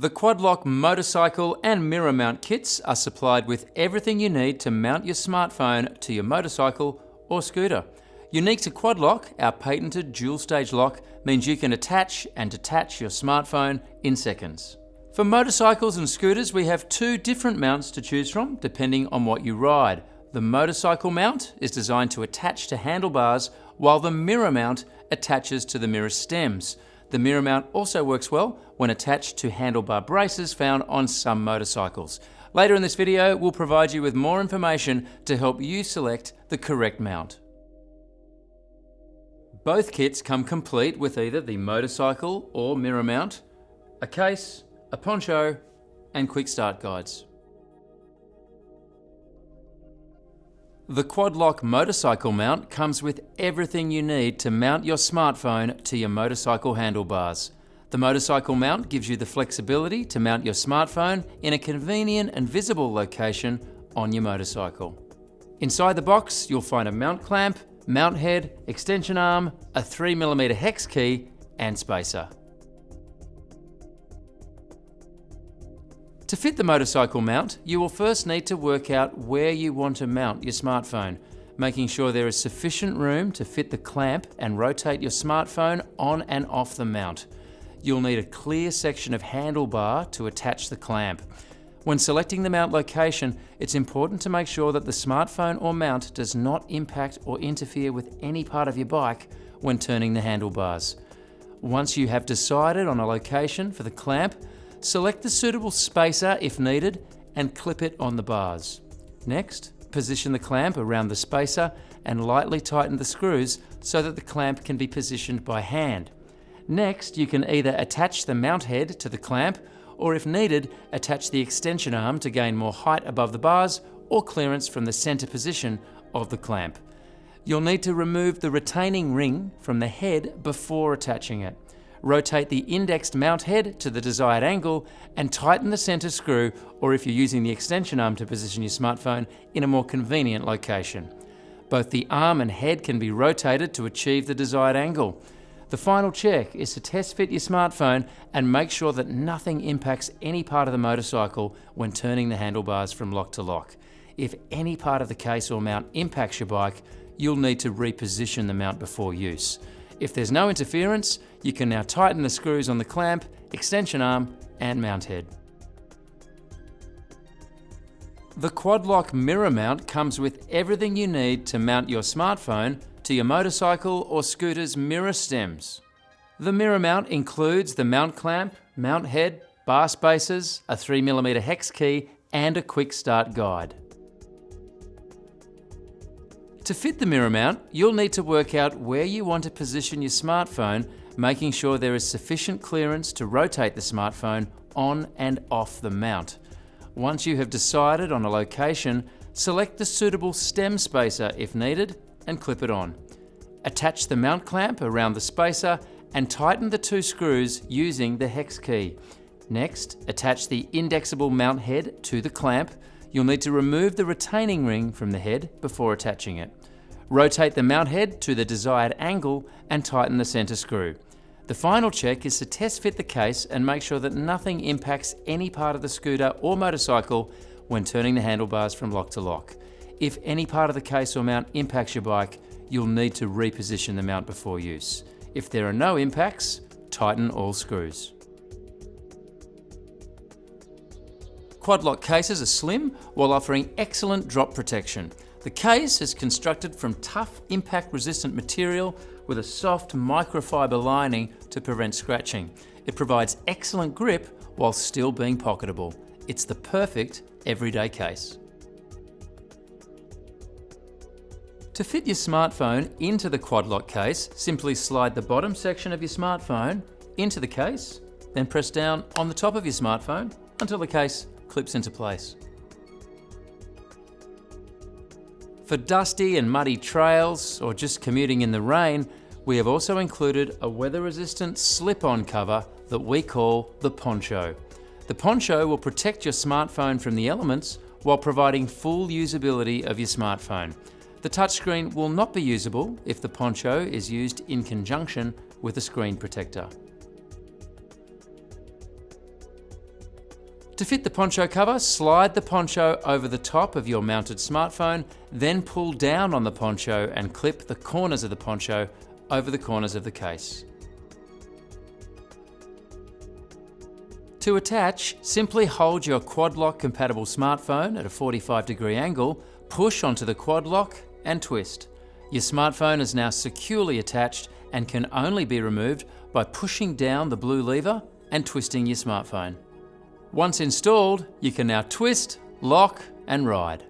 The Quad-Lock motorcycle and mirror mount kits are supplied with everything you need to mount your smartphone to your motorcycle or scooter. Unique to Quad-Lock, our patented dual-stage lock means you can attach and detach your smartphone in seconds. For motorcycles and scooters, we have two different mounts to choose from depending on what you ride. The motorcycle mount is designed to attach to handlebars, while the mirror mount attaches to the mirror stems. The mirror mount also works well when attached to handlebar braces found on some motorcycles. Later in this video, we'll provide you with more information to help you select the correct mount. Both kits come complete with either the motorcycle or mirror mount, a case, a poncho, and quick start guides. The Quad-Lock motorcycle mount comes with everything you need to mount your smartphone to your motorcycle handlebars. The motorcycle mount gives you the flexibility to mount your smartphone in a convenient and visible location on your motorcycle. Inside the box, you'll find a mount clamp, mount head, extension arm, a 3mm hex key, and spacer. To fit the motorcycle mount, you will first need to work out where you want to mount your smartphone, making sure there is sufficient room to fit the clamp and rotate your smartphone on and off the mount. You'll need a clear section of handlebar to attach the clamp. When selecting the mount location, it's important to make sure that the smartphone or mount does not impact or interfere with any part of your bike when turning the handlebars. Once you have decided on a location for the clamp, select the suitable spacer if needed and clip it on the bars. Next, position the clamp around the spacer and lightly tighten the screws so that the clamp can be positioned by hand. Next, you can either attach the mount head to the clamp or, if needed, attach the extension arm to gain more height above the bars or clearance from the center position of the clamp. You'll need to remove the retaining ring from the head before attaching it. Rotate the indexed mount head to the desired angle and tighten the center screw, or if you're using the extension arm to position your smartphone in a more convenient location. Both the arm and head can be rotated to achieve the desired angle. The final check is to test fit your smartphone and make sure that nothing impacts any part of the motorcycle when turning the handlebars from lock to lock. If any part of the case or mount impacts your bike, you'll need to reposition the mount before use. If there's no interference, you can now tighten the screws on the clamp, extension arm, and mount head. The Quad-Lock mirror mount comes with everything you need to mount your smartphone to your motorcycle or scooter's mirror stems. The mirror mount includes the mount clamp, mount head, bar spacers, a 3mm hex key, and a quick start guide. To fit the mirror mount, you'll need to work out where you want to position your smartphone, making sure there is sufficient clearance to rotate the smartphone on and off the mount. Once you have decided on a location, select the suitable stem spacer if needed and clip it on. Attach the mount clamp around the spacer and tighten the two screws using the hex key. Next, attach the indexable mount head to the clamp. You'll need to remove the retaining ring from the head before attaching it. Rotate the mount head to the desired angle and tighten the center screw. The final check is to test fit the case and make sure that nothing impacts any part of the scooter or motorcycle when turning the handlebars from lock to lock. If any part of the case or mount impacts your bike, you'll need to reposition the mount before use. If there are no impacts, tighten all screws. Quad-Lock cases are slim while offering excellent drop protection. The case is constructed from tough, impact-resistant material with a soft microfiber lining to prevent scratching. It provides excellent grip while still being pocketable. It's the perfect everyday case. To fit your smartphone into the Quad-Lock case, simply slide the bottom section of your smartphone into the case, then press down on the top of your smartphone until the case clips into place. For dusty and muddy trails or just commuting in the rain, we have also included a weather-resistant slip-on cover that we call the poncho. The poncho will protect your smartphone from the elements while providing full usability of your smartphone. The touchscreen will not be usable if the poncho is used in conjunction with a screen protector. To fit the poncho cover, slide the poncho over the top of your mounted smartphone, then pull down on the poncho and clip the corners of the poncho over the corners of the case. To attach, simply hold your quad lock compatible smartphone at a 45-degree angle, push onto the quad lock and twist. Your smartphone is now securely attached and can only be removed by pushing down the blue lever and twisting your smartphone. Once installed, you can now twist, lock and ride.